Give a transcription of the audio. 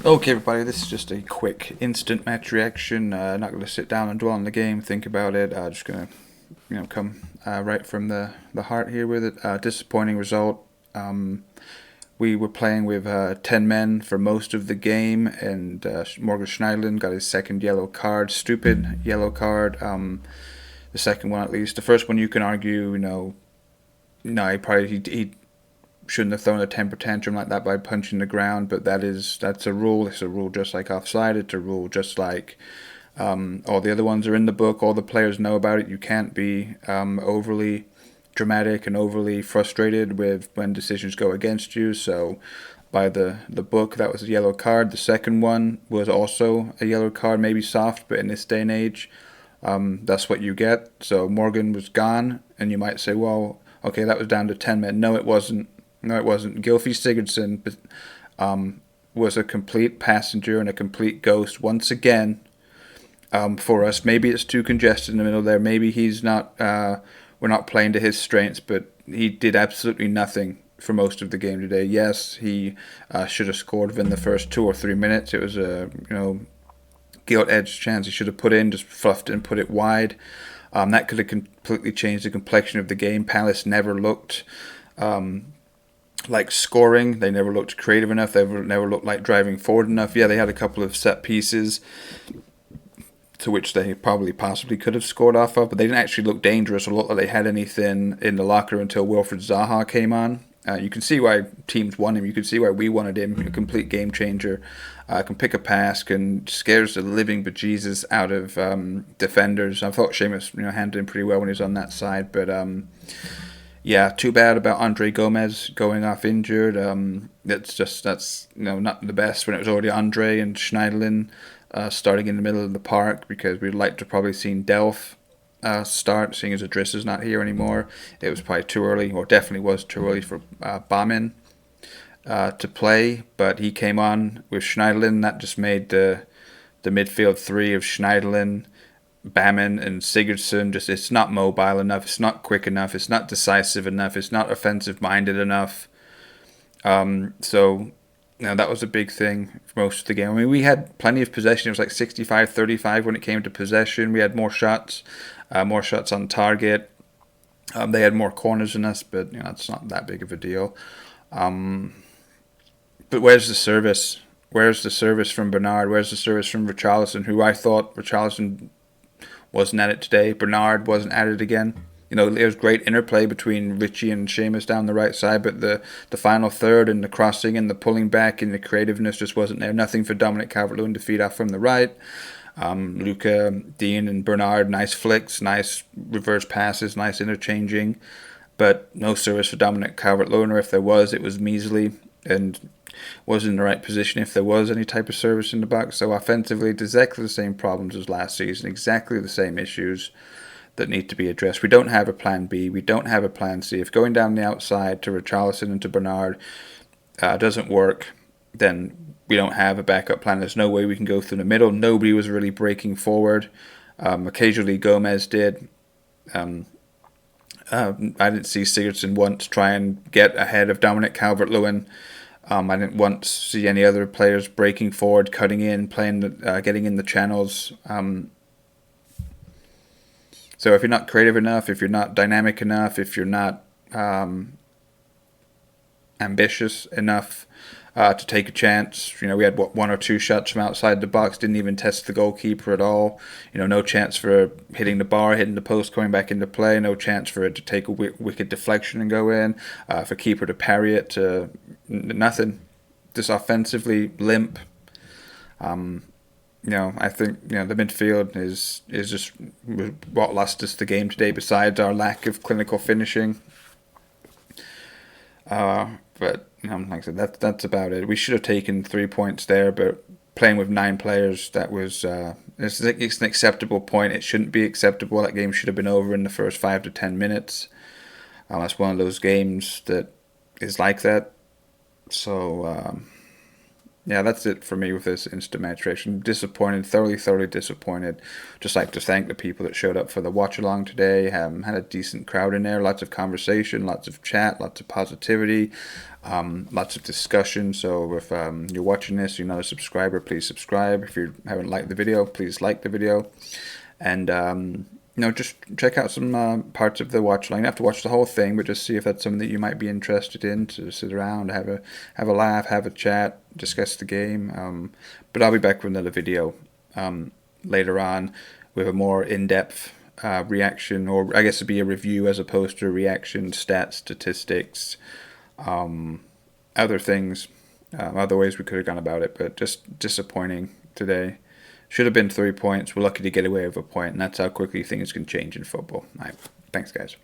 Okay, everybody, this is just a quick instant match reaction. Not going to sit down and dwell on the game, think about it. Just going to, come right from the heart here with it. Disappointing result. We were playing with 10 men for most of the game, and Morgan Schneiderlin got his second yellow card. Stupid yellow card. The second one, at least. The first one, you can argue, no, he shouldn't have thrown a temper tantrum like that by punching the ground, but that's a rule. It's a rule just like offside. It's a rule just like all the other ones are in the book. All the players know about it. You can't be overly dramatic and overly frustrated with when decisions go against you. So by the book, that was a yellow card. The second one was also a yellow card, maybe soft, but in this day and age, that's what you get. So Morgan was gone, and you might say, well, okay, that was down to 10 men. No, it wasn't. No, it wasn't. Gylfi Sigurdsson was a complete passenger and a complete ghost once again for us. Maybe it's too congested in the middle there. Maybe he's not. We're not playing to his strengths, but he did absolutely nothing for most of the game today. Yes, he should have scored within the first 2 or 3 minutes. It was a gilt-edged chance he should have put in, just fluffed it and put it wide. That could have completely changed the complexion of the game. Palace never looked like scoring. They never looked creative enough. They never looked like driving forward enough. Yeah, they had a couple of set pieces to which they probably possibly could have scored off of, but they didn't actually look dangerous or look like they had anything in the locker until Wilfred Zaha came on. You can see why teams want him. You can see why we wanted him. A complete game changer. Can pick a pass, can scares the living bejesus out of defenders. I thought Seamus handled him pretty well when he was on that side, but yeah, too bad about Andre Gomez going off injured. That's not the best when it was already Andre and Schneiderlin starting in the middle of the park, because we'd like to probably seen Delph start, seeing as Idrissa's not here anymore. It was probably too early, or definitely was too early for Bamin to play, but he came on with Schneiderlin. That just made the midfield three of Schneiderlin, Bamin and Sigurdsson, it's not mobile enough, it's not quick enough, it's not decisive enough, it's not offensive minded enough. So that was a big thing for most of the game. I mean, we had plenty of possession. It was like 65-35 when it came to possession. We had more shots on target. They had more corners than us, but it's not that big of a deal. But where's the service? Where's the service from Bernard? Where's the service from Richarlison, who I thought Richarlison wasn't at it today. Bernard wasn't at it again. There was great interplay between Richie and Seamus down the right side, but the final third and the crossing and the pulling back and the creativeness just wasn't there. Nothing for Dominic Calvert-Lewin to feed off from the right. Luca, Dean, and Bernard, nice flicks, nice reverse passes, nice interchanging, but no service for Dominic Calvert-Lewin, or if there was, it was measly and wasn't in the right position if there was any type of service in the box. So offensively, it's exactly the same problems as last season, exactly the same issues that need to be addressed. We don't have a plan B. We don't have a plan C. If going down the outside to Richarlison and to Bernard doesn't work, then we don't have a backup plan. There's no way we can go through the middle. Nobody was really breaking forward. Occasionally Gomez did. I didn't see Sigurdsson once try and get ahead of Dominic Calvert-Lewin. I didn't once see any other players breaking forward, cutting in, getting in the channels. So if you're not creative enough, if you're not dynamic enough, if you're not ambitious enough to take a chance, we had one or two shots from outside the box, didn't even test the goalkeeper at all. No chance for hitting the bar, hitting the post, coming back into play. No chance for it to take a wicked deflection and go in. For keeper to parry it, to nothing. Just offensively limp. I think the midfield is just what lost us the game today. Besides our lack of clinical finishing, but like I said, that's about it. We should have taken 3 points there, but playing with 9 players, that was it's an acceptable point. It shouldn't be acceptable. That game should have been over in the first 5 to 10 minutes. That's one of those games that is like that. So Yeah, that's it for me with this instant match reaction. Disappointed, thoroughly disappointed. Just like to thank the people that showed up for the watch along today. Had a decent crowd in there, lots of conversation, lots of chat, lots of positivity, lots of discussion. So if you're watching this, you're not a subscriber, please subscribe. If you haven't liked the video, please like the video. And just check out some parts of the watch line. You don't have to watch the whole thing, but just see if that's something that you might be interested in, to sit around, have a laugh, have a chat, discuss the game. But I'll be back with another video later on with a more in-depth reaction, or I guess it'd be a review as opposed to a reaction, stats, statistics, other things, other ways we could have gone about it, but just disappointing today. Should have been 3 points. We're lucky to get away with a point, and that's how quickly things can change in football. All right. Thanks, guys.